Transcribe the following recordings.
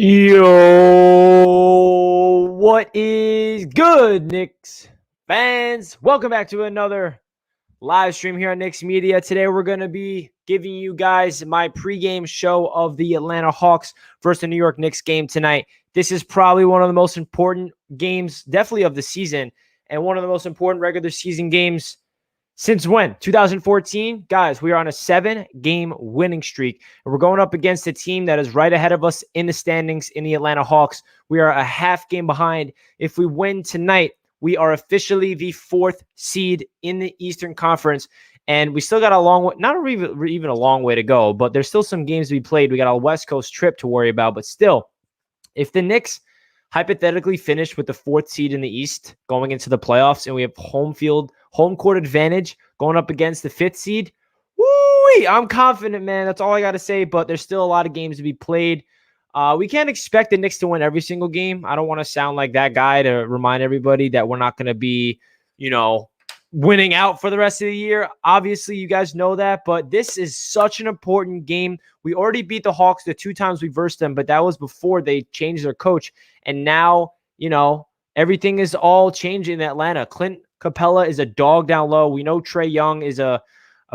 Yo, what is good, Knicks fans? Welcome back to another live stream here on Knicks Media. Today, we're going to be giving you guys my pregame show of the Atlanta Hawks versus the New York Knicks game tonight. This is probably one of the most important games, definitely of the season, and one of the most important regular season games since when? 2014? Guys, we are on a 7-game winning streak, and we're going up against a team that is right ahead of us in the standings in the Atlanta Hawks. We are a half game behind. If we win tonight, we are officially the 4th seed in the Eastern Conference, and we still got a long way, not even a long way to go, but there's still some games to be played. We got a West Coast trip to worry about, but still, if the Knicks hypothetically finish with the 4th seed in the East going into the playoffs, and we have home court advantage going up against the 5th seed, woo-wee, I'm confident, man. That's all I got to say, but there's still a lot of games to be played. We can't expect the Knicks to win every single game. I don't want to sound like that guy to remind everybody that we're not going to be, winning out for the rest of the year. Obviously, you guys know that, but this is such an important game. We already beat the Hawks the 2 times we versed them, but that was before they changed their coach. And now, everything is all changing in Atlanta. Clint Capella is a dog down low. We know Trae Young is a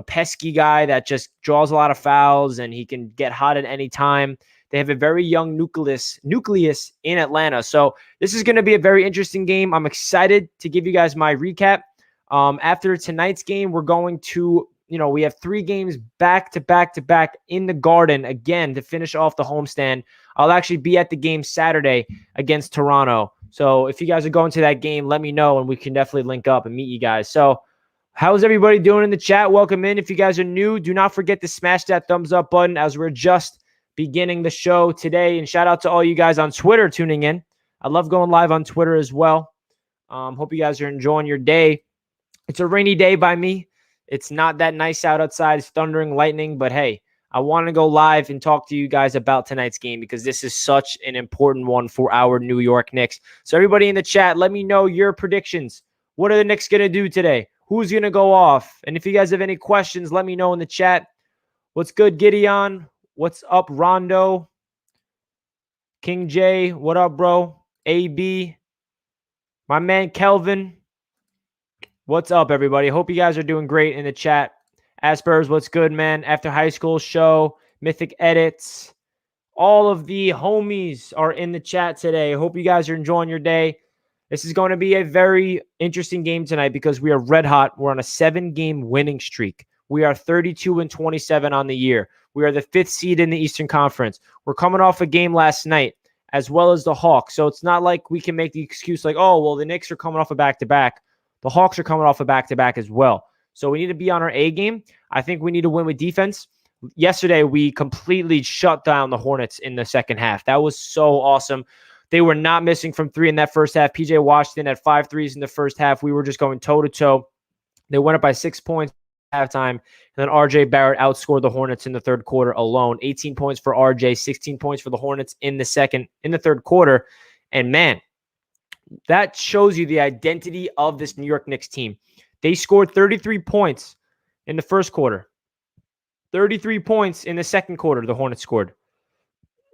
pesky guy that just draws a lot of fouls, and he can get hot at any time. They have a very young nucleus in Atlanta. So this is going to be a very interesting game. I'm excited to give you guys my recap. After tonight's game, we're going to, we have 3 games back to back in the Garden again to finish off the homestand. I'll actually be at the game Saturday against Toronto. So if you guys are going to that game, let me know and we can definitely link up and meet you guys. So how's everybody doing in the chat? Welcome in. If you guys are new, do not forget to smash that thumbs up button as we're just beginning the show today. And shout out to all you guys on Twitter tuning in. I love going live on Twitter as well. Hope you guys are enjoying your day. It's a rainy day by me. It's not that nice outside. It's thundering, lightning. But hey, I want to go live and talk to you guys about tonight's game because this is such an important one for our New York Knicks. So everybody in the chat, let me know your predictions. What are the Knicks going to do today? Who's going to go off? And if you guys have any questions, let me know in the chat. What's good, Gideon? What's up, Rondo? King J, what up, bro? AB, my man Kelvin. What's up, everybody? Hope you guys are doing great in the chat. Aspers, what's good, man? After High School show, Mythic Edits. All of the homies are in the chat today. Hope you guys are enjoying your day. This is going to be a very interesting game tonight because we are red hot. We're on a 7-game winning streak. We are 32-27 on the year. We are the 5th seed in the Eastern Conference. We're coming off a game last night, as well as the Hawks. So it's not like we can make the excuse like, oh, well, the Knicks are coming off a back-to-back. The Hawks are coming off a back-to-back as well. So we need to be on our A game. I think we need to win with defense. Yesterday, we completely shut down the Hornets in the second half. That was so awesome. They were not missing from 3 in that first half. PJ Washington had 5 threes in the first half. We were just going toe-to-toe. They went up by 6 points at halftime. And then RJ Barrett outscored the Hornets in the third quarter alone. 18 points for RJ, 16 points for the Hornets in the third quarter. And man, that shows you the identity of this New York Knicks team. They scored 33 points in the first quarter. 33 points in the second quarter, the Hornets scored.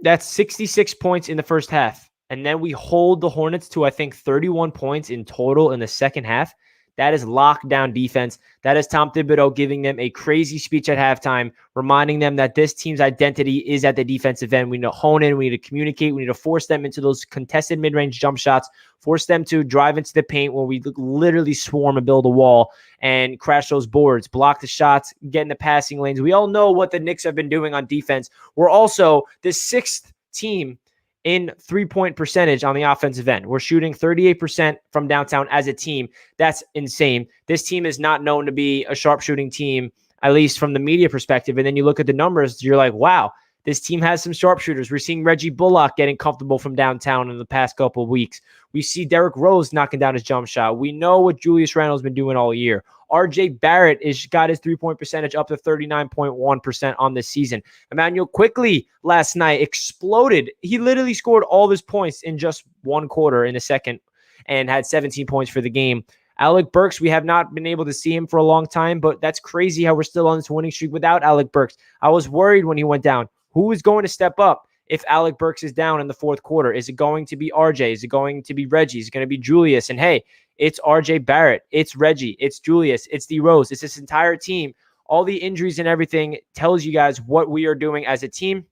That's 66 points in the first half. And then we hold the Hornets to, I think, 31 points in total in the second half. That is lockdown defense. That is Tom Thibodeau giving them a crazy speech at halftime, reminding them that this team's identity is at the defensive end. We need to hone in. We need to communicate. We need to force them into those contested mid-range jump shots, force them to drive into the paint where we literally swarm and build a wall and crash those boards, block the shots, get in the passing lanes. We all know what the Knicks have been doing on defense. We're also the 6th team in three-point percentage on the offensive end. We're shooting 38% from downtown as a team. That's insane. This team is not known to be a sharpshooting team, at least from the media perspective. And then you look at the numbers, you're like, wow, this team has some sharpshooters. We're seeing Reggie Bullock getting comfortable from downtown in the past couple of weeks. We see Derrick Rose knocking down his jump shot. We know what Julius Randle has been doing all year. RJ Barrett got his three-point percentage up to 39.1% on this season. Emmanuel Quickley last night exploded. He literally scored all of his points in just one quarter in the second and had 17 points for the game. Alec Burks, we have not been able to see him for a long time, but that's crazy how we're still on this winning streak without Alec Burks. I was worried when he went down. Who is going to step up? if Alec Burks is down in the fourth quarter? Is it going to be RJ? Is it going to be Reggie? Is it going to be Julius? And hey, it's RJ Barrett. It's Reggie. It's Julius. It's D Rose. It's this entire team. All the injuries and everything tells you guys what we are doing as a team.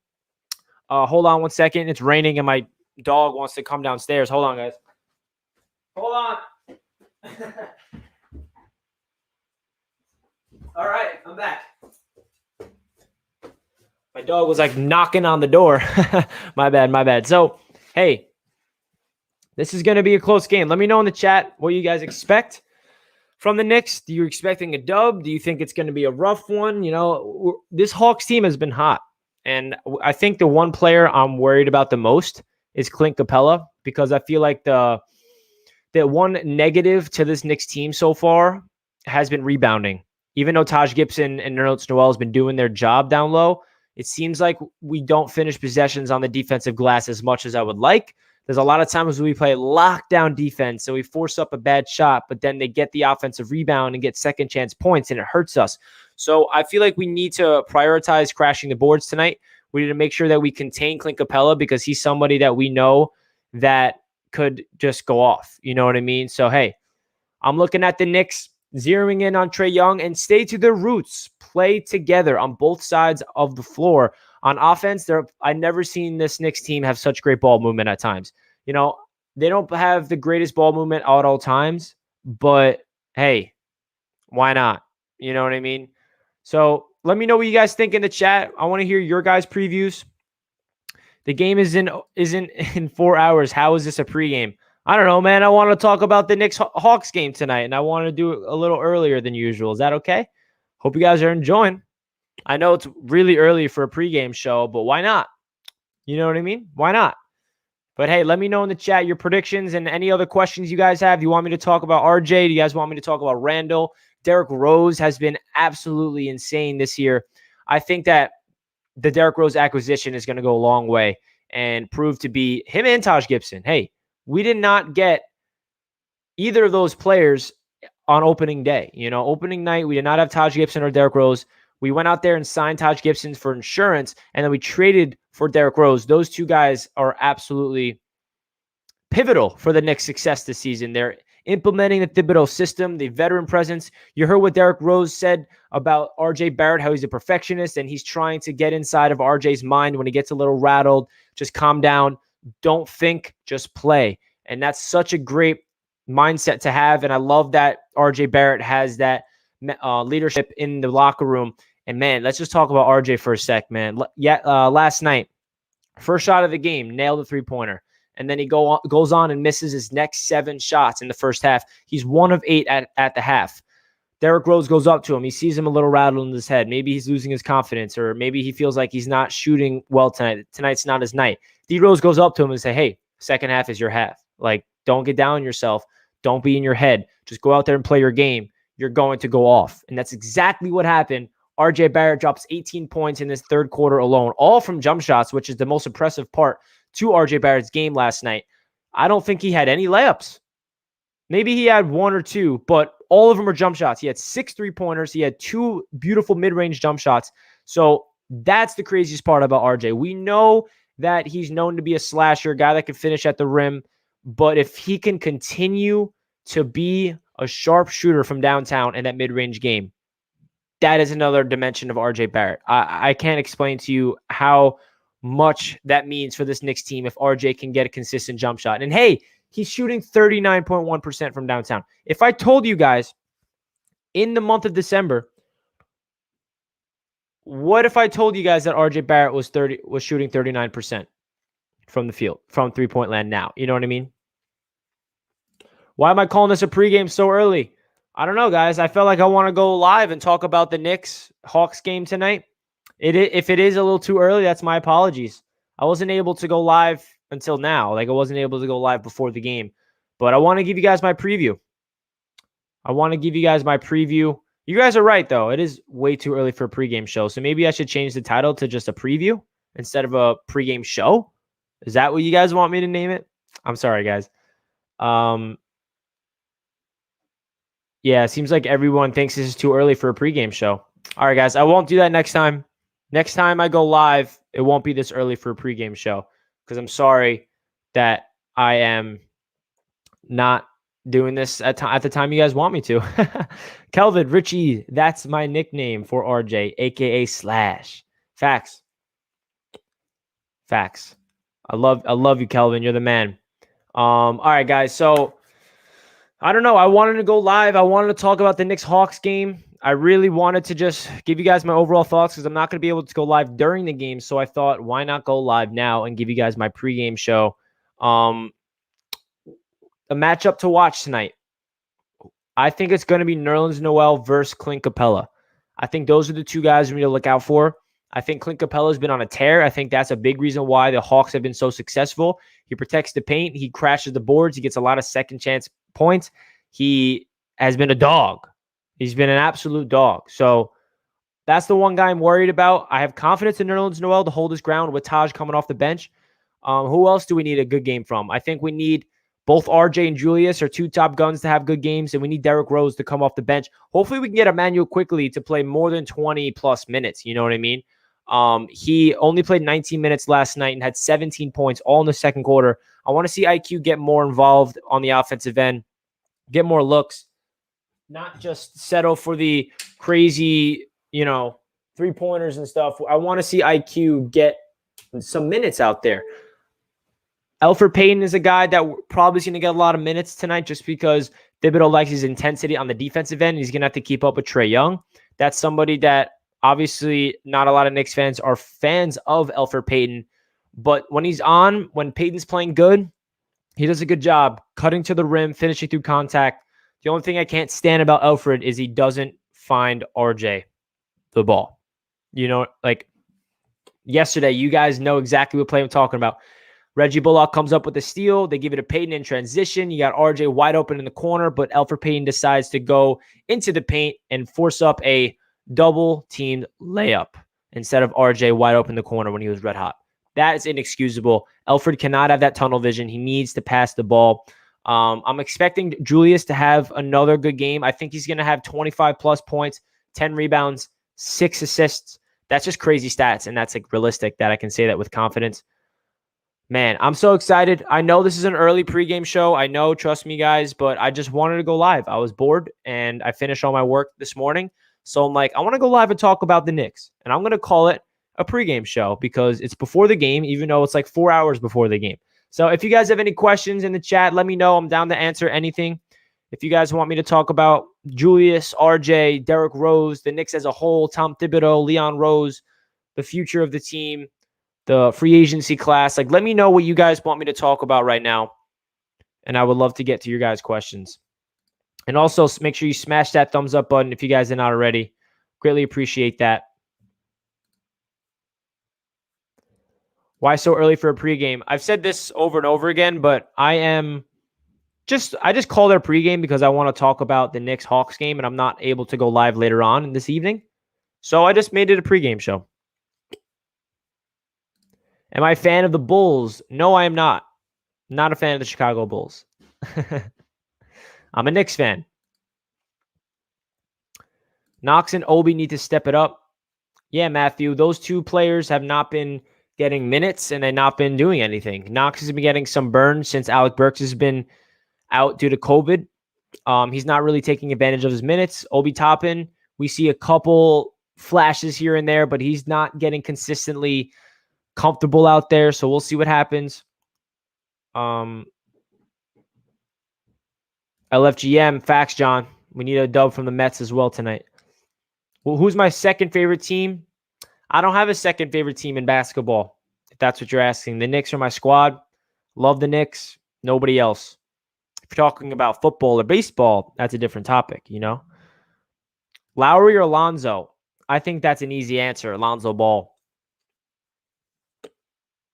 Hold on one second. It's raining and my dog wants to come downstairs. Hold on, guys. Hold on. All right, I'm back. My dog was like knocking on the door. My bad. So, hey, this is going to be a close game. Let me know in the chat what you guys expect from the Knicks. Do you expecting a dub? Do you think it's going to be a rough one? You know, this Hawks team has been hot. And I think the one player I'm worried about the most is Clint Capella, because I feel like the one negative to this Knicks team so far has been rebounding. Even though Taj Gibson and Nerlens Noel has been doing their job down low, it seems like we don't finish possessions on the defensive glass as much as I would like. There's a lot of times we play lockdown defense, so we force up a bad shot, but then they get the offensive rebound and get second chance points, and it hurts us. So I feel like we need to prioritize crashing the boards tonight. We need to make sure that we contain Clint Capella, because he's somebody that we know that could just go off. You know what I mean? So, hey, I'm looking at the Knicks zeroing in on Trae Young and stay to their roots. Play together on both sides of the floor. On offense, I've never seen this Knicks team have such great ball movement at times. You know, they don't have the greatest ball movement at all times, but hey, why not? You know what I mean? So let me know what you guys think in the chat. I want to hear your guys' previews. The game isn't in 4 hours. How is this a pregame? I don't know, man. I want to talk about the Knicks Hawks game tonight, and I want to do it a little earlier than usual. Is that okay? Hope you guys are enjoying. I know it's really early for a pregame show, but why not? You know what I mean? Why not? But hey, let me know in the chat your predictions and any other questions you guys have. You want me to talk about RJ? Do you guys want me to talk about Randle? Derrick Rose has been absolutely insane this year. I think that the Derrick Rose acquisition is going to go a long way and prove to be him and Taj Gibson. Hey, we did not get either of those players on opening day. You know, opening night, we did not have Taj Gibson or Derrick Rose. We went out there and signed Taj Gibson for insurance, and then we traded for Derrick Rose. Those two guys are absolutely pivotal for the Knicks' success this season. They're implementing the Thibodeau system, the veteran presence. You heard what Derrick Rose said about RJ Barrett, how he's a perfectionist, and he's trying to get inside of RJ's mind when he gets a little rattled. Just calm down. Don't think, just play. And that's such a great mindset to have, and I love that RJ Barrett has that leadership in the locker room. And man, let's just talk about RJ for a sec, man. Last night, first shot of the game, nailed the three-pointer. And then he goes on and misses his next 7 shots in the first half. He's 1 of 8 at the half. Derrick Rose goes up to him. He sees him a little rattled in his head. Maybe he's losing his confidence, or maybe he feels like he's not shooting well tonight. Tonight's not his night. D Rose goes up to him and say, hey, second half is your half. Like, don't get down on yourself. Don't be in your head. Just go out there and play your game. You're going to go off. And that's exactly what happened. RJ Barrett drops 18 points in this third quarter alone, all from jump shots, which is the most impressive part to RJ Barrett's game last night. I don't think he had any layups. Maybe he had 1 or 2, but all of them were jump shots. He had 6 3-pointers. He had 2 beautiful mid-range jump shots. So that's the craziest part about RJ. We know that he's known to be a slasher, a guy that can finish at the rim, but if he can continue to be a sharp shooter from downtown in that mid-range game, that is another dimension of RJ Barrett. I can't explain to you how much that means for this Knicks team if RJ can get a consistent jump shot. And hey, he's shooting 39.1% from downtown. If I told you guys in the month of December, what if I told you guys that RJ Barrett was shooting 39% from the field, from three-point land now? You know what I mean? Why am I calling this a pregame so early? I don't know, guys. I felt like I want to go live and talk about the Knicks Hawks game tonight. If it is a little too early, that's my apologies. I wasn't able to go live until now. Like, I wasn't able to go live before the game. But I want to give you guys my preview. You guys are right, though. It is way too early for a pregame show. So maybe I should change the title to just a preview instead of a pregame show. Is that what you guys want me to name it? I'm sorry, guys. Yeah, it seems like everyone thinks this is too early for a pregame show. All right, guys. I won't do that next time. Next time I go live, it won't be this early for a pregame show because I'm sorry that I am not doing this at the time you guys want me to. Kelvin, Richie, that's my nickname for RJ, aka Slash. Facts. Facts. I love you, Kelvin. You're the man. All right, guys. So I don't know. I wanted to go live. I wanted to talk about the Knicks Hawks game. I really wanted to just give you guys my overall thoughts because I'm not going to be able to go live during the game. So I thought, why not go live now and give you guys my pregame show? A matchup to watch tonight. I think it's going to be Nerlens Noel versus Clint Capella. I think those are the two guys we need to look out for. I think Clint Capella's been on a tear. I think that's a big reason why the Hawks have been so successful. He protects the paint. He crashes the boards. He gets a lot of second chance points. He has been a dog. He's been an absolute dog. So that's the one guy I'm worried about. I have confidence in Nerlens Noel to hold his ground with Taj coming off the bench. Who else do we need a good game from? I think we need both RJ and Julius are two top guns to have good games, and we need Derrick Rose to come off the bench. Hopefully we can get Emmanuel quickly to play more than 20 plus minutes. You know what I mean? He only played 19 minutes last night and had 17 points all in the second quarter. I want to see IQ get more involved on the offensive end, get more looks, not just settle for the crazy, three-pointers and stuff. I want to see IQ get some minutes out there. Elfrid Payton is a guy that probably is going to get a lot of minutes tonight just because Thibodeau likes his intensity on the defensive end. He's going to have to keep up with Trae Young. That's somebody that obviously not a lot of Knicks fans are fans of Elfrid Payton. But when Payton's playing good, he does a good job cutting to the rim, finishing through contact. The only thing I can't stand about Elfrid is he doesn't find RJ the ball. Like yesterday, you guys know exactly what play I'm talking about. Reggie Bullock comes up with a steal. They give it to Payton in transition. You got RJ wide open in the corner, but Elfrid Payton decides to go into the paint and force up a double-teamed layup instead of RJ wide open in the corner when he was red hot. That is inexcusable. Elfrid cannot have that tunnel vision. He needs to pass the ball. I'm expecting Julius to have another good game. I think he's going to have 25-plus points, 10 rebounds, 6 assists. That's just crazy stats, and that's realistic that I can say that with confidence. Man, I'm so excited. I know this is an early pregame show. I know, trust me, guys, but I just wanted to go live. I was bored, and I finished all my work this morning. So I'm like, I want to go live and talk about the Knicks, and I'm going to call it a pregame show because it's before the game, even though it's like 4 hours before the game. So if you guys have any questions in the chat, let me know. I'm down to answer anything. If you guys want me to talk about Julius, RJ, Derrick Rose, the Knicks as a whole, Tom Thibodeau, Leon Rose, the future of the team, the free agency class, let me know what you guys want me to talk about right now. And I would love to get to your guys' questions. And also make sure you smash that thumbs up button if you guys are not already. Greatly appreciate that. Why so early for a pregame? I've said this over and over again, but I just called it a pregame because I want to talk about the Knicks Hawks game, and I'm not able to go live later on this evening. So I just made it a pregame show. Am I a fan of the Bulls? No, I am not. Not a fan of the Chicago Bulls. I'm a Knicks fan. Knox and Obi need to step it up. Yeah, Matthew, those two players have not been getting minutes, and they've not been doing anything. Knox has been getting some burn since Alec Burks has been out due to COVID. He's not really taking advantage of his minutes. Obi Toppin, we see a couple flashes here and there, but he's not getting consistently comfortable out there, so we'll see what happens. LFGM, facts, John. We need a dub from the Mets as well tonight. Well, who's my second favorite team? I don't have a second favorite team in basketball, if that's what you're asking. The Knicks are my squad. Love the Knicks. Nobody else. If you're talking about football or baseball, that's a different topic, Lowry or Lonzo? I think that's an easy answer. Lonzo Ball.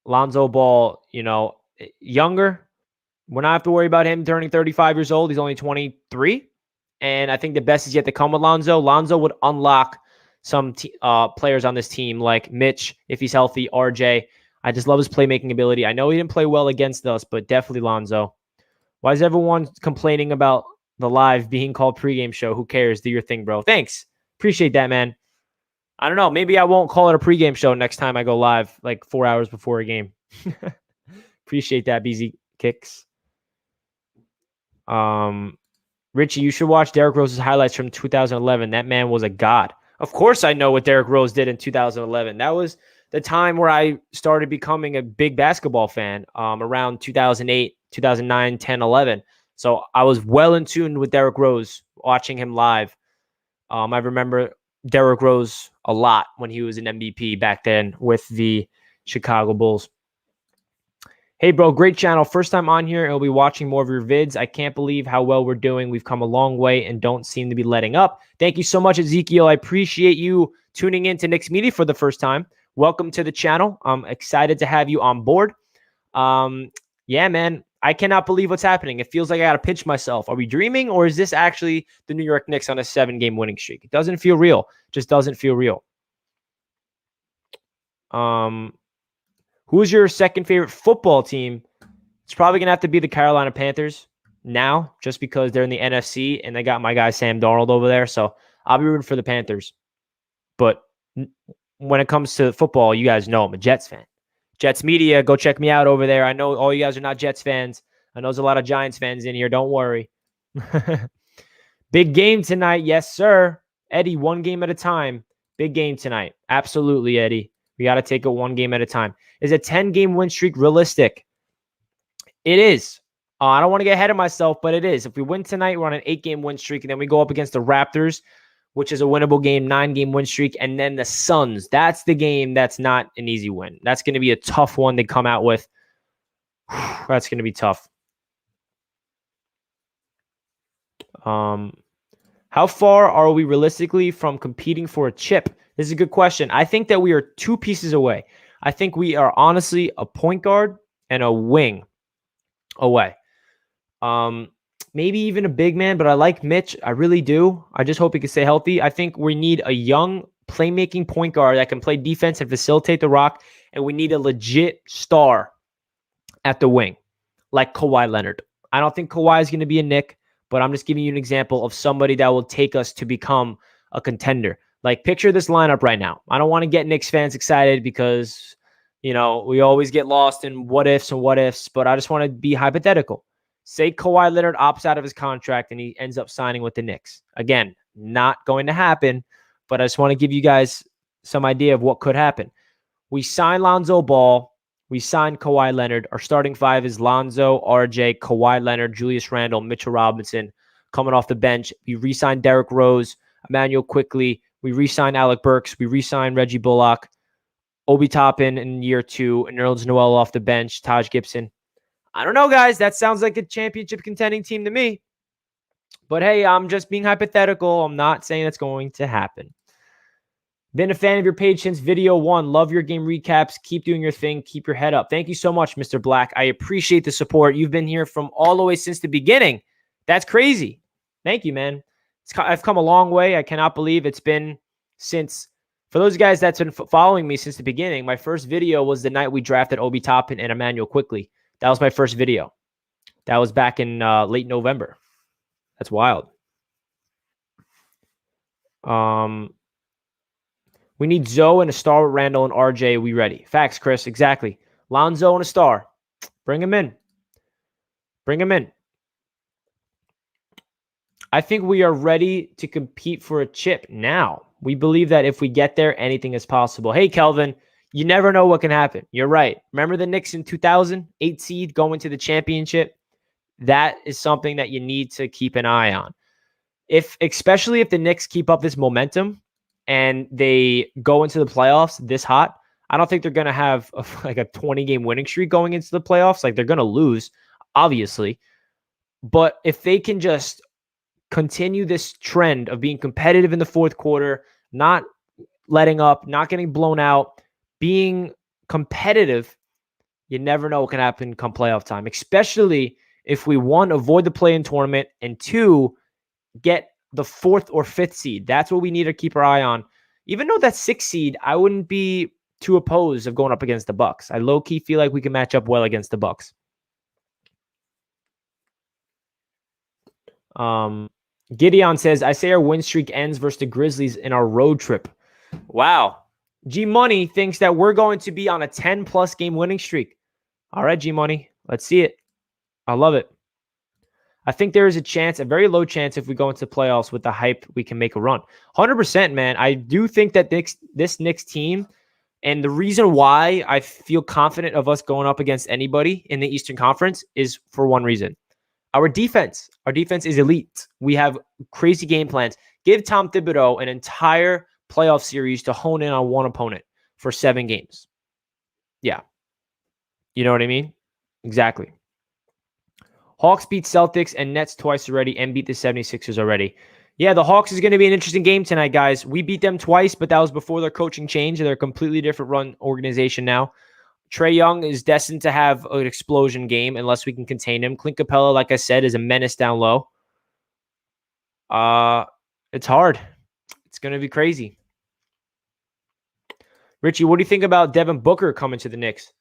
Lonzo Ball, younger. We're not have to worry about him turning 35 years old. He's only 23. And I think the best is yet to come with Lonzo. Lonzo would unlock some players on this team like Mitch, if he's healthy, RJ. I just love his playmaking ability. I know he didn't play well against us, but definitely Lonzo. Why is everyone complaining about the live being called pregame show? Who cares? Do your thing, bro. Thanks. Appreciate that, man. I don't know. Maybe I won't call it a pregame show next time I go live, like 4 hours before a game. Appreciate that, BZ Kicks. Richie, you should watch Derrick Rose's highlights from 2011. That man was a god. Of course I know what Derrick Rose did in 2011. That was the time where I started becoming a big basketball fan, around 2008, 2009, 10, 11. So I was well in tune with Derrick Rose, watching him live. I remember Derrick Rose a lot when he was an MVP back then with the Chicago Bulls. Hey, bro, great channel. First time on here, and I'll be watching more of your vids. I can't believe how well we're doing. We've come a long way and don't seem to be letting up. Thank you so much, Ezekiel. I appreciate you tuning in to Knicks Media for the first time. Welcome to the channel. I'm excited to have you on board. Yeah, man, I cannot believe what's happening. It feels like I got to pinch myself. Are we dreaming, or is this actually the New York Knicks on a 7-game winning streak? It doesn't feel real. Just doesn't feel real. Who's your second favorite football team? It's probably going to have to be the Carolina Panthers now, just because they're in the NFC and they got my guy Sam Darnold over there. So I'll be rooting for the Panthers. But when it comes to football, you guys know I'm a Jets fan. Jets Media, go check me out over there. I know all you guys are not Jets fans. I know there's a lot of Giants fans in here. Don't worry. Big game tonight. Yes, sir. Eddie, one game at a time. Big game tonight. Absolutely, Eddie. We got to take it one game at a time. Is a 10-game win streak realistic? It is. I don't want to get ahead of myself, but it is. If we win tonight, we're on an 8-game win streak, and then we go up against the Raptors, which is a winnable game, 9-game win streak, and then the Suns. That's the game that's not an easy win. That's going to be a tough one to come out with. That's going to be tough. How far are we realistically from competing for a chip? This is a good question. I think that we are 2 pieces away. I think we are honestly a point guard and a wing away. Maybe even a big man, but I like Mitch. I really do. I just hope he can stay healthy. I think we need a young playmaking point guard that can play defense and facilitate the rock, and we need a legit star at the wing, like Kawhi Leonard. I don't think Kawhi is going to be a Knick, but I'm just giving you an example of somebody that will take us to become a contender. Like, picture this lineup right now. I don't want to get Knicks fans excited because, you know, we always get lost in what ifs and what ifs, but I just want to be hypothetical. Say Kawhi Leonard opts out of his contract and he ends up signing with the Knicks. Again, not going to happen, but I just want to give you guys some idea of what could happen. We sign Lonzo Ball. We signed Kawhi Leonard. Our starting 5 is Lonzo, RJ, Kawhi Leonard, Julius Randle, Mitchell Robinson coming off the bench. We re-signed Derrick Rose, Emmanuel Quickley. We re-signed Alec Burks. We re-signed Reggie Bullock, Obi Toppin in year 2, and Nerlens Noel off the bench, Taj Gibson. I don't know, guys. That sounds like a championship contending team to me. But hey, I'm just being hypothetical. I'm not saying that's going to happen. Been a fan of your page since video 1. Love your game recaps. Keep doing your thing. Keep your head up. Thank you so much, Mr. Black. I appreciate the support. You've been here from all the way since the beginning. That's crazy. Thank you, man. I've come a long way. I cannot believe it's been since, for those guys that's been following me since the beginning, my first video was the night we drafted Obi Toppin and Emmanuel Quickley. That was my first video. That was back in late November. That's wild. We need Zoe and a star with Randall and RJ. We ready? Facts, Chris. Exactly. Lonzo and a star. Bring him in. Bring him in. I think we are ready to compete for a chip now. We believe that if we get there, anything is possible. Hey, Kelvin, you never know what can happen. You're right. Remember the Knicks in 2000, 8 seed going to the championship? That is something that you need to keep an eye on. Especially if the Knicks keep up this momentum and they go into the playoffs this hot, I don't think they're going to have a 20-game winning streak going into the playoffs. Like, they're going to lose, obviously. But if they can just continue this trend of being competitive in the fourth quarter, not letting up, not getting blown out, being competitive, you never know what can happen come playoff time, especially if we, 1, avoid the play-in tournament, and 2, get the 4th or 5th seed. That's what we need to keep our eye on. Even though that 6th seed, I wouldn't be too opposed of going up against the Bucks. I low-key feel like we can match up well against the Bucks. Gideon says, I say our win streak ends versus the Grizzlies in our road trip. Wow. G Money thinks that we're going to be on a 10-plus game winning streak. All right, G Money. Let's see it. I love it. I think there is a chance, a very low chance, if we go into playoffs with the hype, we can make a run. 100%, man. I do think that this Knicks team, and the reason why I feel confident of us going up against anybody in the Eastern Conference is for one reason. Our defense. Our defense is elite. We have crazy game plans. Give Tom Thibodeau an entire playoff series to hone in on one opponent for 7 games. Yeah. You know what I mean? Exactly. Hawks beat Celtics and Nets twice already and beat the 76ers already. Yeah, the Hawks is going to be an interesting game tonight, guys. We beat them twice, but that was before their coaching change. They're a completely different run organization now. Trae Young is destined to have an explosion game unless we can contain him. Clint Capella, like I said, is a menace down low. It's hard. It's going to be crazy. Richie, what do you think about Devin Booker coming to the Knicks?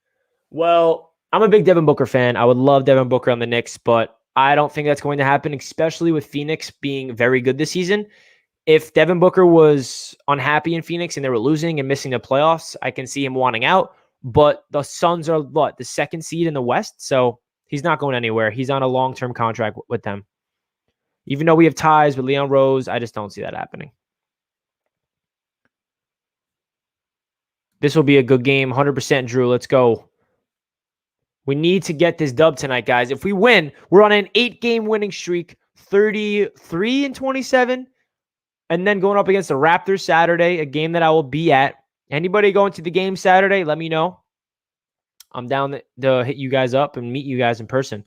Well, I'm a big Devin Booker fan. I would love Devin Booker on the Knicks, but I don't think that's going to happen, especially with Phoenix being very good this season. If Devin Booker was unhappy in Phoenix and they were losing and missing the playoffs, I can see him wanting out. But the Suns are the second seed in the West, so he's not going anywhere. He's on a long-term contract with them. Even though we have ties with Leon Rose, I just don't see that happening. This will be a good game. 100%, Drew. Let's go. We need to get this dub tonight, guys. If we win, we're on an 8-game winning streak, 33-27, and then going up against the Raptors Saturday, a game that I will be at. Anybody going to the game Saturday, let me know. I'm down to hit you guys up and meet you guys in person.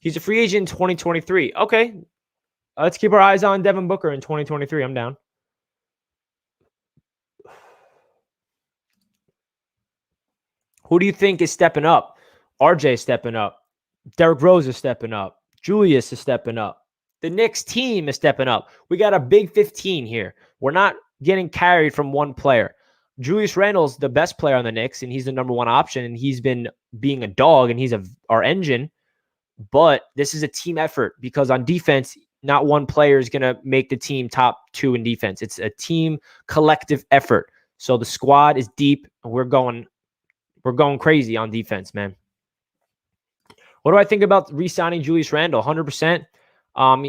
He's a free agent in 2023. Okay. Let's keep our eyes on Devin Booker in 2023. I'm down. Who do you think is stepping up? RJ is stepping up. Derrick Rose is stepping up. Julius is stepping up. The Knicks team is stepping up. We got a big 15 here. We're not getting carried from one player. Julius Randle's the best player on the Knicks, and he's the number one option, and he's been being a dog, and he's our engine. But this is a team effort because on defense, not one player is going to make the team top 2 in defense. It's a team collective effort. So the squad is deep, and we're going crazy on defense, man. What do I think about re-signing Julius Randle? 100%.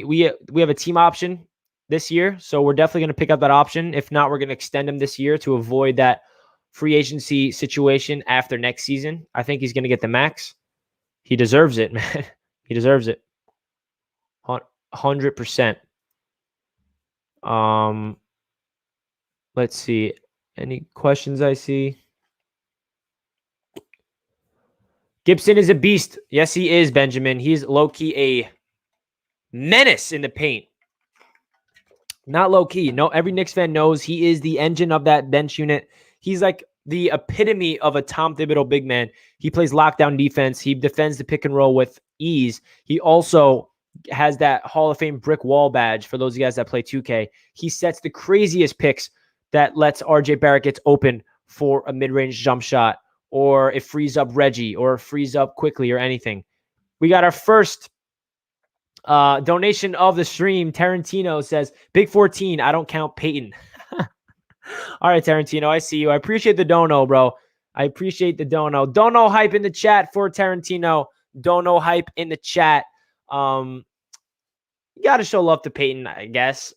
We have a team option this year, so we're definitely going to pick up that option. If not, we're going to extend him this year to avoid that free agency situation after next season. I think he's going to get the max. He deserves it, man. He deserves it. 100%. Let's see. Any questions I see? Gibson is a beast. Yes, he is, Benjamin. He's low-key a menace in the paint. Not low-key. No, every Knicks fan knows he is the engine of that bench unit. He's like the epitome of a Tom Thibodeau big man. He plays lockdown defense. He defends the pick and roll with ease. He also has that Hall of Fame brick wall badge for those of you guys that play 2K. He sets the craziest picks that lets RJ Barrett get open for a mid-range jump shot, or it frees up Reggie, or frees up quickly, or anything. We got our first donation of the stream. Tarantino says, Big 14, I don't count Peyton. All right, Tarantino, I see you. I appreciate the dono, bro. I appreciate the dono. Dono hype in the chat for Tarantino. Dono hype in the chat. You got to show love to Peyton, I guess.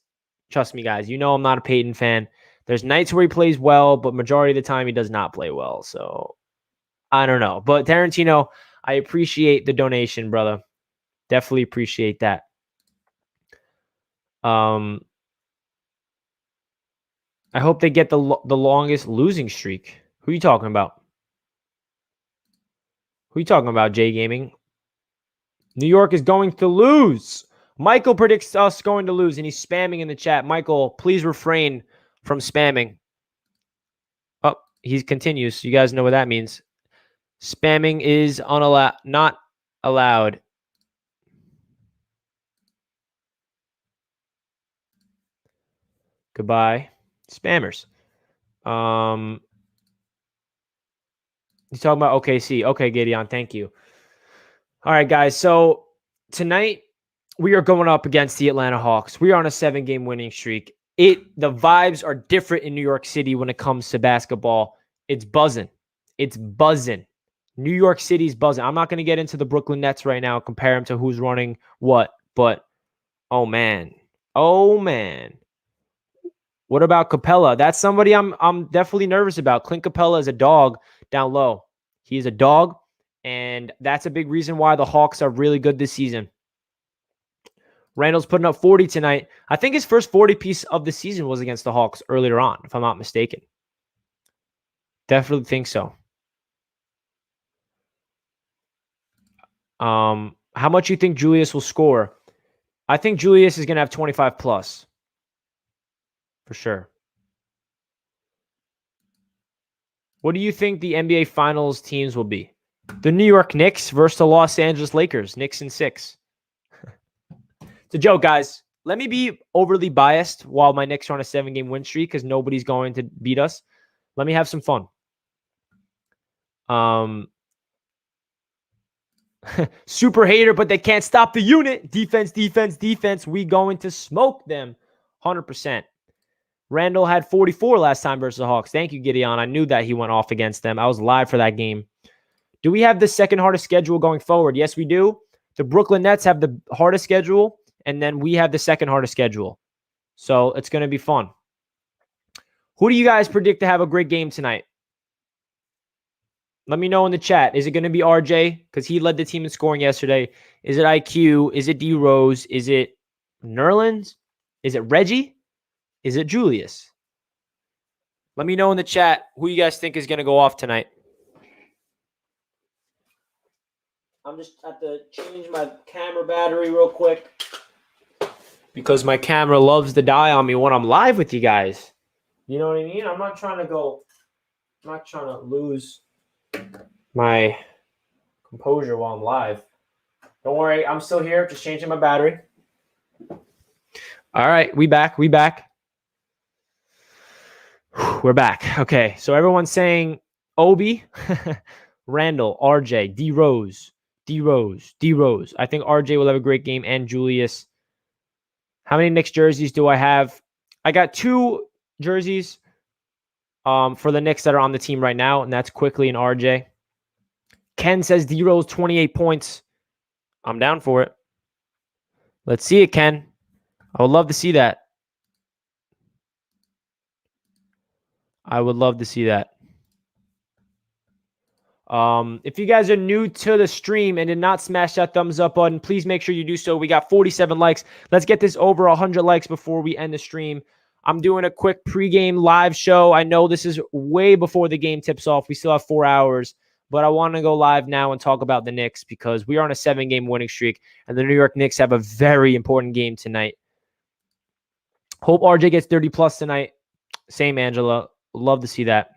Trust me, guys. You know I'm not a Peyton fan. There's nights where he plays well, but majority of the time he does not play well. So I don't know. But Tarantino, I appreciate the donation, brother. Definitely appreciate that. I hope they get the longest losing streak. Who are you talking about? Who are you talking about, J Gaming? New York is going to lose. Michael predicts us going to lose, and he's spamming in the chat. Michael, please refrain from spamming. Oh, he continues. You guys know what that means. Spamming is not allowed. Goodbye, spammers. He's talking about OKC. Okay, Gideon, thank you. All right, guys. So tonight we are going up against the Atlanta Hawks. We are on a 7-game winning streak. The vibes are different in New York City when it comes to basketball. It's buzzing. It's buzzing. New York City's buzzing. I'm not going to get into the Brooklyn Nets right now, compare them to who's running what, but oh man. Oh man. What about Capella? That's somebody I'm definitely nervous about. Clint Capella is a dog down low. He's a dog, and that's a big reason why the Hawks are really good this season. Randle's putting up 40 tonight. I think his first 40 piece of the season was against the Hawks earlier on, if I'm not mistaken. Definitely think so. How much you think Julius will score? I think Julius is going to have 25 plus. For sure. What do you think the NBA Finals teams will be? The New York Knicks versus the Los Angeles Lakers. Knicks in 6. It's a joke, guys. Let me be overly biased while my Knicks are on a 7-game win streak because nobody's going to beat us. Let me have some fun. Super hater, but they can't stop the unit. Defense, defense, defense. We going to smoke them 100%. Randle had 44 last time versus the Hawks. Thank you, Gideon. I knew that he went off against them. I was live for that game. Do we have the second hardest schedule going forward? Yes, we do. The Brooklyn Nets have the hardest schedule, and then we have the second hardest schedule. So it's going to be fun. Who do you guys predict to have a great game tonight? Let me know in the chat. Is it going to be RJ? Because he led the team in scoring yesterday. Is it IQ? Is it D Rose? Is it Nerlens? Is it Reggie? Is it Julius? Let me know in the chat who you guys think is going to go off tonight. I'm just have to change my camera battery real quick because my camera loves to die on me when I'm live with you guys. You know what I mean? I'm not trying to lose my composure while I'm live. Don't worry, I'm still here. Just changing my battery. All right, we back. We're back. Okay, so everyone's saying Obi, Randle, RJ, D Rose. I think RJ will have a great game and Julius. How many Knicks jerseys do I have? I got 2 jerseys for the Knicks that are on the team right now, and that's Quickly and RJ. Ken says D Rose 28 points. I'm down for it. Let's see it, Ken. I would love to see that. If you guys are new to the stream and did not smash that thumbs up button, please make sure you do so. We got 47 likes. Let's get this over 100 likes before we end the stream. I'm doing a quick pregame live show. I know this is way before the game tips off. We still have 4 hours, but I want to go live now and talk about the Knicks because we are on a 7-game winning streak, and the New York Knicks have a very important game tonight. Hope RJ gets 30 plus tonight. Same, Angela. Love to see that.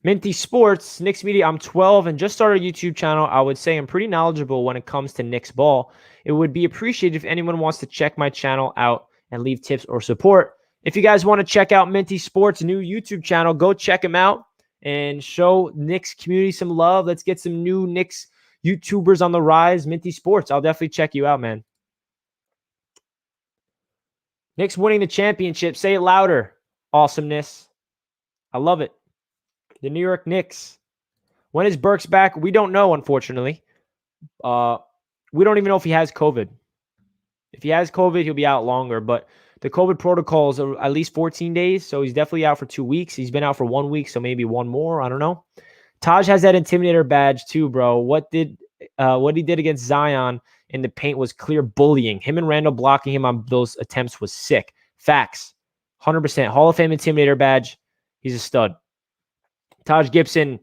Minty Sports, Knicks Media. I'm 12 and just started a YouTube channel. I would say I'm pretty knowledgeable when it comes to Knicks ball. It would be appreciated if anyone wants to check my channel out and leave tips or support. If you guys want to check out Minty Sports' new YouTube channel, go check him out and show Knicks community some love. Let's get some new Knicks YouTubers on the rise. Minty Sports. I'll definitely check you out, man. Knicks winning the championship. Say it louder. Awesomeness. I love it. The New York Knicks. When is Burks back? We don't know, unfortunately. We don't even know if he has COVID. If he has COVID, he'll be out longer. But the COVID protocols are at least 14 days, so he's definitely out for 2 weeks. He's been out for 1 week, so maybe one more. I don't know. Taj has that Intimidator badge too, bro. What he did against Zion in the paint was clear bullying. Him and Randle blocking him on those attempts was sick. Facts. 100%. Hall of Fame Intimidator badge. He's a stud. Taj Gibson,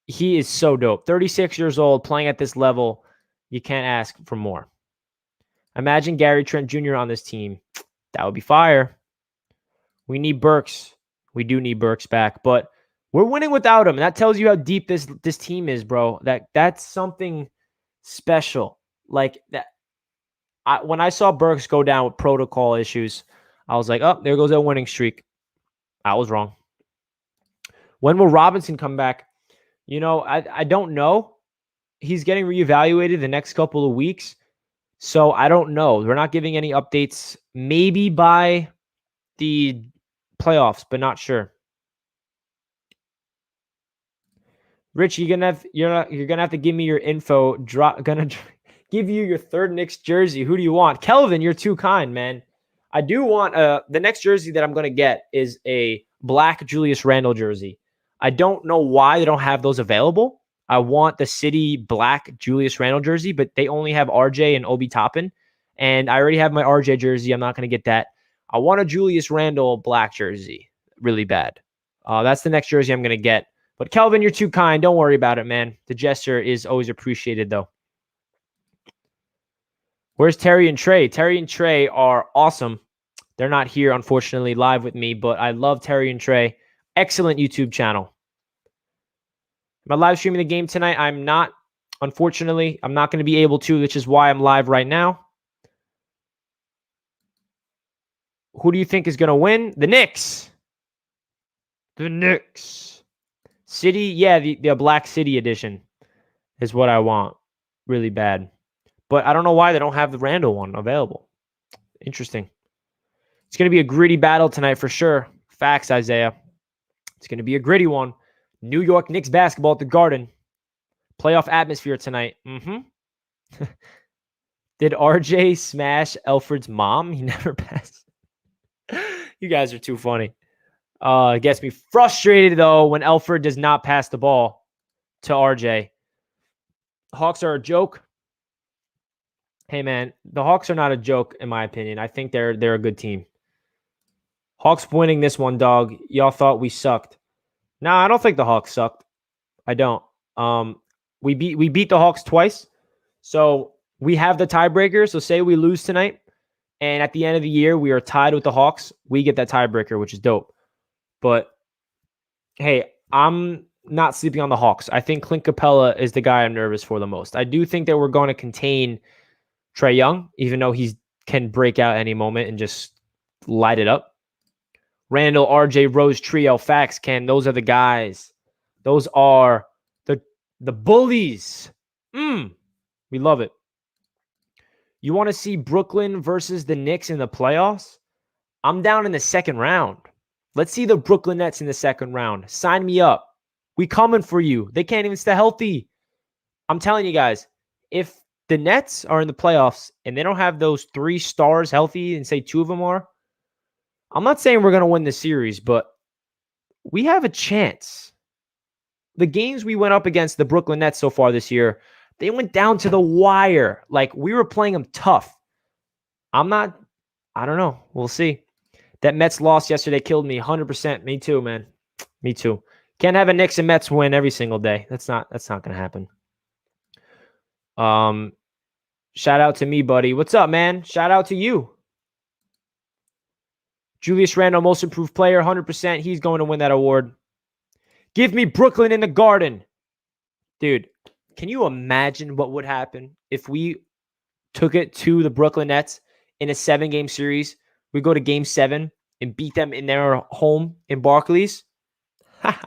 he is so dope. 36 years old, playing at this level. You can't ask for more. Imagine Gary Trent Jr. on this team. That would be fire. We need Burks. We do need Burks back, but we're winning without him. And that tells you how deep this team is, bro. That's something special. Like that. When I saw Burks go down with protocol issues, I was like, oh, there goes that winning streak. I was wrong. When will Robinson come back? You know, I don't know. he's getting reevaluated the next couple of weeks. So I don't know. We're not giving any updates. Maybe by the playoffs, but not sure. Rich, you're gonna have to give me your info. Gonna give you your third Knicks jersey. Who do you want? Kelvin, you're too kind, man. I do want the next jersey that I'm gonna get is a black Julius Randle jersey. I don't know why they don't have those available. I want the city black Julius Randle jersey, but they only have RJ and Obi Toppin. And I already have my RJ jersey. I'm not gonna get that. I want a Julius Randle black jersey really bad. That's the next jersey I'm gonna get. But Kelvin, you're too kind. Don't worry about it, man. The gesture is always appreciated, though. Where's Terry and Trey? Terry and Trey are awesome. They're not here, unfortunately, live with me, but I love Terry and Trey. Excellent YouTube channel. Am I live streaming the game tonight? I'm not. Unfortunately, I'm not going to be able to, which is why I'm live right now. Who do you think is going to win? The Knicks. The Knicks. City, yeah, the Black City edition is what I want. Really bad. But I don't know why they don't have the Randall one available. Interesting. It's going to be a gritty battle tonight for sure. Facts, Isaiah. It's going to be a gritty one. New York Knicks basketball at the Garden. Playoff atmosphere tonight. Did RJ smash Elfrid's mom? He never passed. You guys are too funny. It gets me frustrated, though, when Elfrid does not pass the ball to RJ. Hawks are a joke. Hey, man, the Hawks are not a joke, in my opinion. I think they're a good team. Hawks winning this one, dog. Y'all thought we sucked. Nah, I don't think the Hawks sucked. I don't. We beat the Hawks twice. So we have the tiebreaker. So say we lose tonight, and at the end of the year, we are tied with the Hawks. We get that tiebreaker, which is dope. But, hey, I'm not sleeping on the Hawks. I think Clint Capella is the guy I'm nervous for the most. I do think that we're going to contain Trae Young, even though he can break out any moment and just light it up. Randall, RJ, Rose, trio, facts, Ken. Those are the guys. Those are the bullies. We love it. You want to see Brooklyn versus the Knicks in the playoffs? I'm down in the second round. Let's see the Brooklyn Nets in the second round. Sign me up. We coming for you. They can't even stay healthy. I'm telling you guys, if the Nets are in the playoffs and they don't have those 3 stars healthy and say 2 of them are, I'm not saying we're going to win the series, but we have a chance. The games we went up against the Brooklyn Nets so far this year, they went down to the wire. Like, we were playing them tough. I don't know. We'll see. That Mets loss yesterday killed me 100%. Me too, man. Me too. Can't have a Knicks and Mets win every single day. That's not going to happen. Shout out to me, buddy. What's up, man? Shout out to you. Julius Randle, most improved player, 100%. He's going to win that award. Give me Brooklyn in the Garden. Dude, can you imagine what would happen if we took it to the Brooklyn Nets in a 7-game series? We go to game 7 and beat them in their home in Barclays. I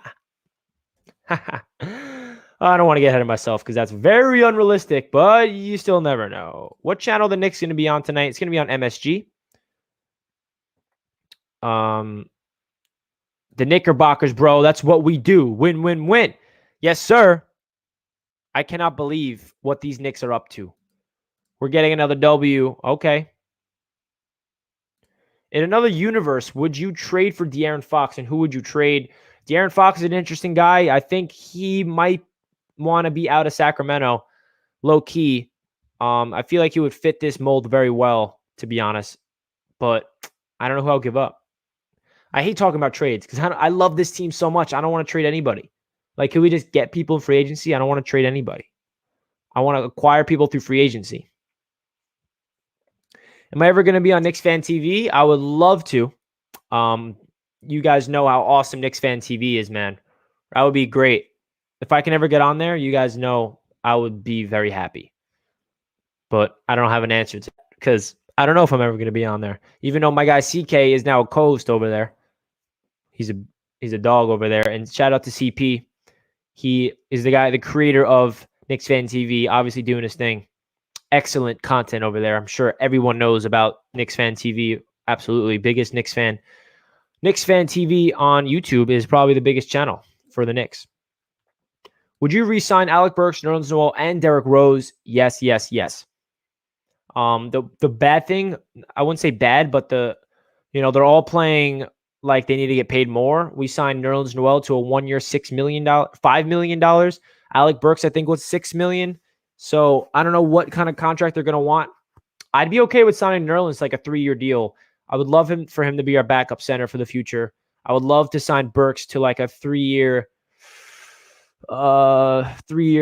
don't want to get ahead of myself because that's very unrealistic, but you still never know. What channel the Knicks going to be on tonight? It's going to be on MSG. The Knickerbockers, bro. That's what we do. Win, win, win. Yes, sir. I cannot believe what these Knicks are up to. We're getting another W. Okay. In another universe, would you trade for De'Aaron Fox, and who would you trade? De'Aaron Fox is an interesting guy. I think he might want to be out of Sacramento, low key. I feel like he would fit this mold very well, to be honest. But I don't know who I'll give up. I hate talking about trades because I love this team so much. I don't want to trade anybody. Like, can we just get people in free agency? I don't want to trade anybody. I want to acquire people through free agency. Am I ever going to be on Knicks Fan TV? I would love to. You guys know how awesome Knicks Fan TV is, man. That would be great. If I can ever get on there, you guys know I would be very happy. But I don't have an answer to that because I don't know if I'm ever going to be on there. Even though my guy CK is now a co-host over there. He's a dog over there. And shout out to CP. He is the creator of Knicks Fan TV, obviously doing his thing. Excellent content over there. I'm sure everyone knows about Knicks Fan TV. Absolutely. Biggest Knicks fan. Knicks Fan TV on YouTube is probably the biggest channel for the Knicks. Would you re-sign Alec Burks, Nerlens Noel, and Derrick Rose? Yes, yes, yes. The bad thing, I wouldn't say bad, but they're all playing like they need to get paid more. We signed Nerlens Noel to a 1 year, $6 million, $5 million. Alec Burks, I think, was $6 million. So I don't know what kind of contract they're going to want. I'd be okay with signing Nerlens like a 3-year deal. I would love for him to be our backup center for the future. I would love to sign Burks to like a 3-year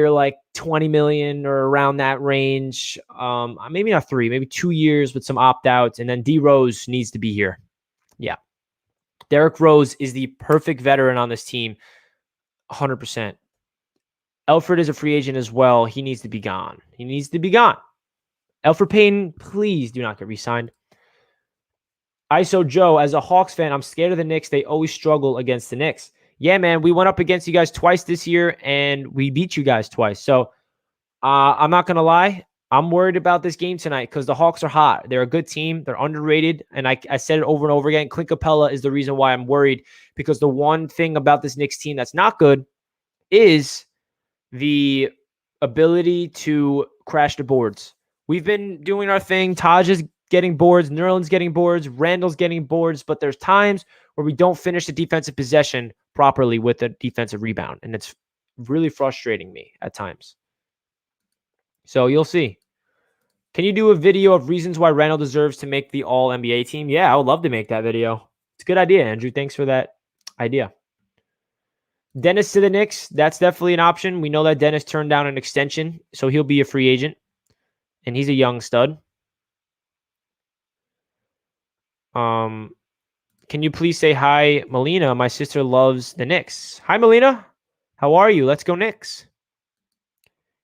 like 20 million or around that range. Maybe not 3, maybe 2 years with some opt-outs. And then D Rose needs to be here. Yeah. Derrick Rose is the perfect veteran on this team. 100%. Elfrid is a free agent as well. He needs to be gone. He needs to be gone. Elfrid Payton, please do not get re-signed. ISO Joe, as a Hawks fan, I'm scared of the Knicks. They always struggle against the Knicks. Yeah, man, we went up against you guys twice this year, and we beat you guys twice. So I'm not going to lie. I'm worried about this game tonight because the Hawks are hot. They're a good team. They're underrated. And I said it over and over again. Clint Capella is the reason why I'm worried, because the one thing about this Knicks team that's not good is the ability to crash the boards. We've been doing our thing. Taj is getting boards. Nerlens getting boards. Randall's getting boards. But there's times where we don't finish the defensive possession properly with a defensive rebound. And it's really frustrating me at times. So you'll see. Can you do a video of reasons why Randall deserves to make the All-NBA team? Yeah, I would love to make that video. It's a good idea, Andrew. Thanks for that idea. Dennis to the Knicks. That's definitely an option. We know that Dennis turned down an extension, so he'll be a free agent. And he's a young stud. Can you please say hi, Melina? My sister loves the Knicks. Hi, Melina. How are you? Let's go Knicks.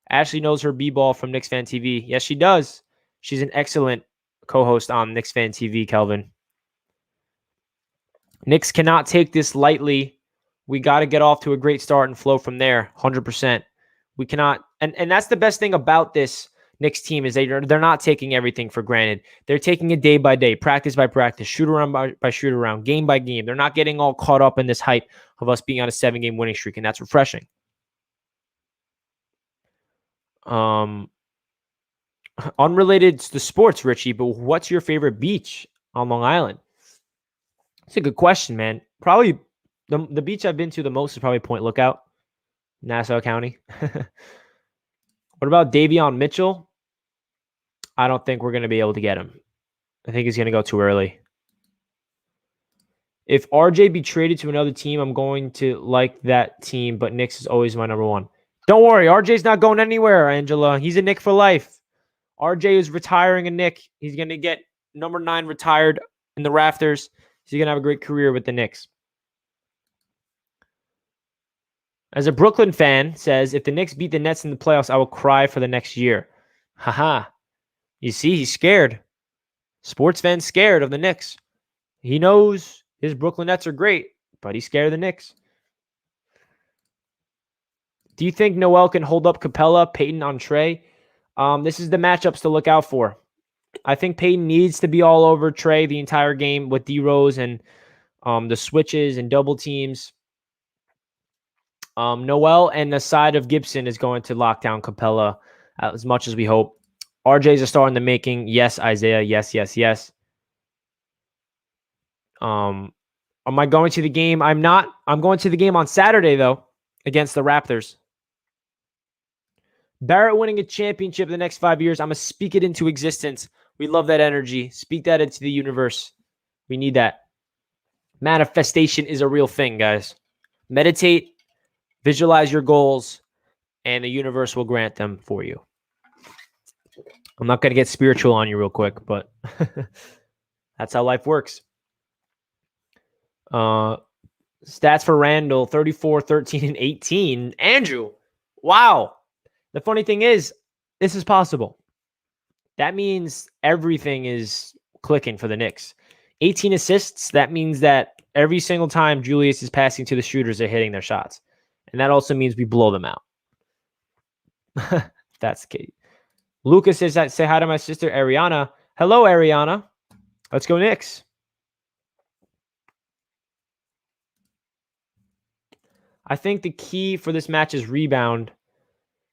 Ashley knows her b-ball from Knicks Fan TV. Yes, she does. She's an excellent co-host on Knicks Fan TV, Kelvin. Knicks cannot take this lightly. We got to get off to a great start and flow from there, 100%. We cannot, and that's the best thing about this Knicks team is they're not taking everything for granted. They're taking it day by day, practice by practice, shoot around by shoot around, game by game. They're not getting all caught up in this hype of us being on a 7-game winning streak, and that's refreshing. Unrelated to sports, Richie, but what's your favorite beach on Long Island? It's a good question, man. Probably the beach I've been to the most is probably Point Lookout, Nassau County. What about Davion Mitchell? I don't think we're going to be able to get him. I think he's going to go too early. If RJ be traded to another team, I'm going to like that team, but Knicks is always my number one. Don't worry, RJ's not going anywhere, Angela. He's a Knick for life. RJ is retiring a Knick. He's going to get number 9 retired in the rafters. He's going to have a great career with the Knicks. As a Brooklyn fan says, if the Knicks beat the Nets in the playoffs, I will cry for the next year. Haha. You see, he's scared. Sports fans scared of the Knicks. He knows his Brooklyn Nets are great, but he's scared of the Knicks. Do you think Noel can hold up Capella, Payton on Trey? This is the matchups to look out for. I think Payton needs to be all over Trey the entire game with D Rose and the switches and double teams. Noel and the side of Gibson is going to lock down Capella as much as we hope. RJ's a star in the making. Yes, Isaiah. Yes, yes, yes. Am I going to the game? I'm not. I'm going to the game on Saturday, though, against the Raptors. Barrett winning a championship in the next 5 years. I'm going to speak it into existence. We love that energy. Speak that into the universe. We need that. Manifestation is a real thing, guys. Meditate, visualize your goals, and the universe will grant them for you. I'm not going to get spiritual on you real quick, but that's how life works. Stats for Randall, 34, 13, and 18. Andrew, wow. The funny thing is, this is possible. That means everything is clicking for the Knicks. 18 assists, that means that every single time Julius is passing to the shooters, they're hitting their shots. And that also means we blow them out. That's the case. Lucas says that say hi to my sister Ariana. Hello, Ariana. Let's go Knicks. I think the key for this match is rebound.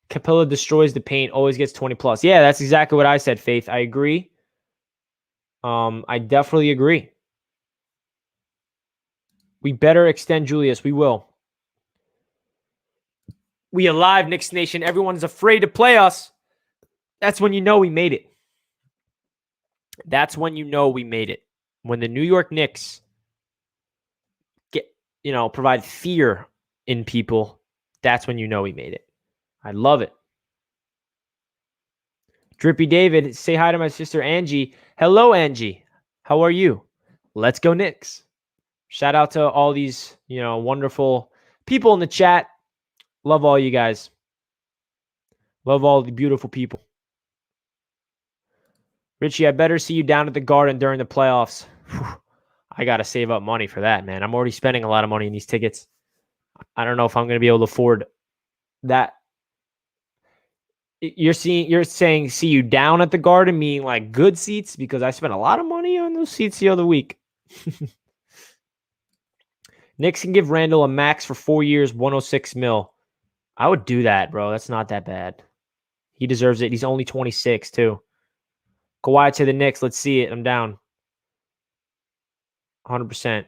Capella destroys the paint, always gets 20 plus. Yeah, that's exactly what I said, Faith. I agree. I definitely agree. We better extend Julius. We will. We alive, Knicks Nation. Everyone's afraid to play us. That's when you know we made it. That's when you know we made it. When the New York Knicks provide fear in people, that's when you know we made it. I love it. Drippy David, say hi to my sister Angie. Hello, Angie. How are you? Let's go Knicks. Shout out to all these, wonderful people in the chat. Love all you guys. Love all the beautiful people. Richie, I better see you down at the Garden during the playoffs. I got to save up money for that, man. I'm already spending a lot of money in these tickets. I don't know if I'm going to be able to afford that. You're saying see you down at the Garden, meaning like good seats, because I spent a lot of money on those seats the other week. Knicks can give Randle a max for 4 years, 106 mil. I would do that, bro. That's not that bad. He deserves it. He's only 26, too. Kawhi to the Knicks. Let's see it. I'm down. 100%.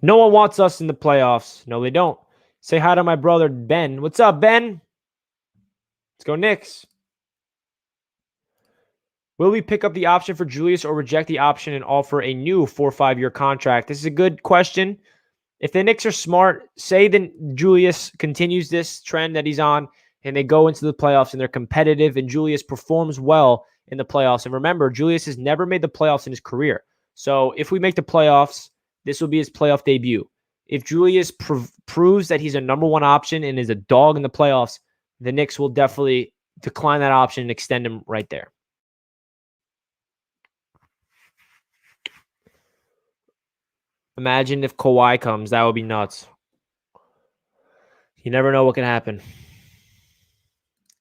No one wants us in the playoffs. No, they don't. Say hi to my brother, Ben. What's up, Ben? Let's go Knicks. Will we pick up the option for Julius or reject the option and offer a new 4 or 5 year contract? This is a good question. If the Knicks are smart, say that Julius continues this trend that he's on and they go into the playoffs and they're competitive and Julius performs well in the playoffs. And remember, Julius has never made the playoffs in his career. So if we make the playoffs, this will be his playoff debut. If Julius proves that he's a number one option and is a dog in the playoffs, the Knicks will definitely decline that option and extend him right there. Imagine if Kawhi comes. That would be nuts. You never know what can happen.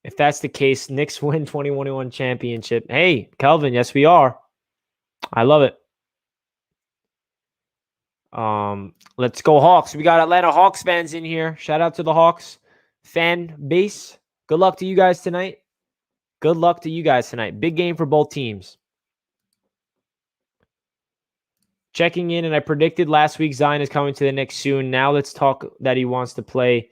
If that's the case, Knicks win 2021 championship. Hey, Kelvin, yes, we are. I love it. Let's go Hawks. We got Atlanta Hawks fans in here. Shout out to the Hawks fan base. Good luck to you guys tonight. Good luck to you guys tonight. Big game for both teams. Checking in, and I predicted last week Zion is coming to the Knicks soon. Now let's talk that he wants to play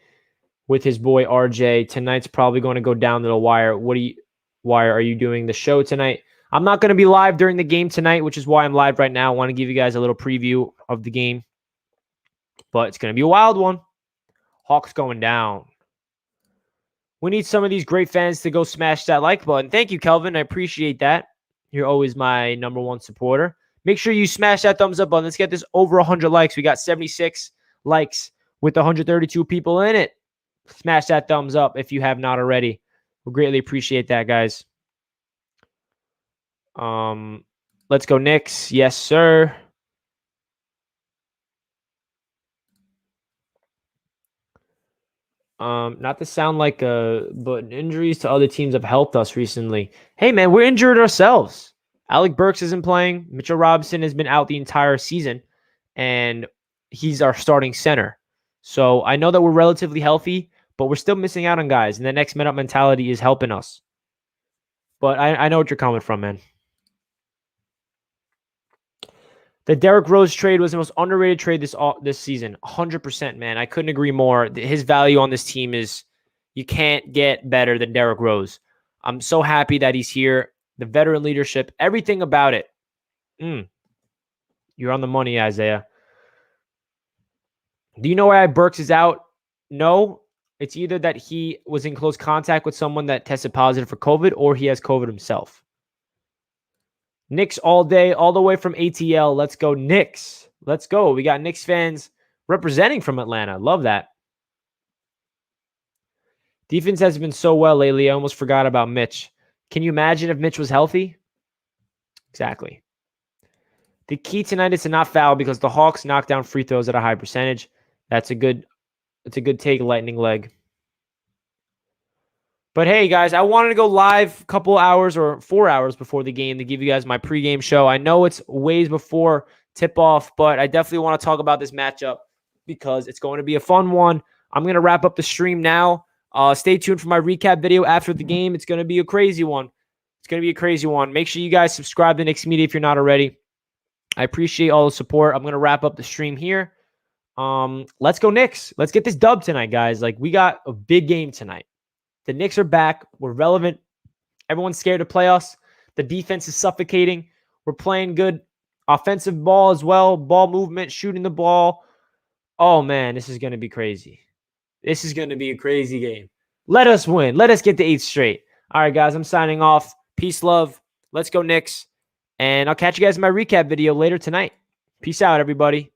with his boy RJ. Tonight's probably going to go down to the wire. Wire, are you doing the show tonight? I'm not going to be live during the game tonight, which is why I'm live right now. I want to give you guys a little preview of the game. But it's going to be a wild one. Hawks going down. We need some of these great fans to go smash that like button. Thank you, Kelvin. I appreciate that. You're always my number one supporter. Make sure you smash that thumbs up button. Let's get this over 100 likes. We got 76 likes with 132 people in it. Smash that thumbs up if you have not already. We'll greatly appreciate that, guys. Let's go Knicks. Yes, sir. Not to sound like but injuries to other teams have helped us recently. Hey, man, we're injured ourselves. Alec Burks isn't playing. Mitchell Robinson has been out the entire season, and he's our starting center. So I know that we're relatively healthy, but we're still missing out on guys, and the next man up mentality is helping us. But I know what you're coming from, man. The Derrick Rose trade was the most underrated trade this season. 100%, man. I couldn't agree more. His value on this team is you can't get better than Derrick Rose. I'm so happy that he's here. The veteran leadership, everything about it. You're on the money, Isaiah. Do you know why Burks is out? No. It's either that he was in close contact with someone that tested positive for COVID or he has COVID himself. Knicks all day, all the way from ATL. Let's go Knicks. Let's go. We got Knicks fans representing from Atlanta. Love that. Defense has been so well lately. I almost forgot about Mitch. Can you imagine if Mitch was healthy? Exactly. The key tonight is to not foul because the Hawks knock down free throws at a high percentage. That's a good take, lightning leg. But hey, guys, I wanted to go live a couple hours or 4 hours before the game to give you guys my pregame show. I know it's ways before tip-off, but I definitely want to talk about this matchup because it's going to be a fun one. I'm going to wrap up the stream now. Stay tuned for my recap video after the game. It's going to be a crazy one. It's going to be a crazy one. Make sure you guys subscribe to Knicks Media if you're not already. I appreciate all the support. I'm going to wrap up the stream here. Let's go Knicks. Let's get this dub tonight, guys. Like, we got a big game tonight. The Knicks are back. We're relevant. Everyone's scared to play us. The defense is suffocating. We're playing good offensive ball as well. Ball movement, shooting the ball. Oh, man, this is going to be crazy. This is going to be a crazy game. Let us win. Let us get the 8th straight. All right, guys, I'm signing off. Peace, love. Let's go Knicks. And I'll catch you guys in my recap video later tonight. Peace out, everybody.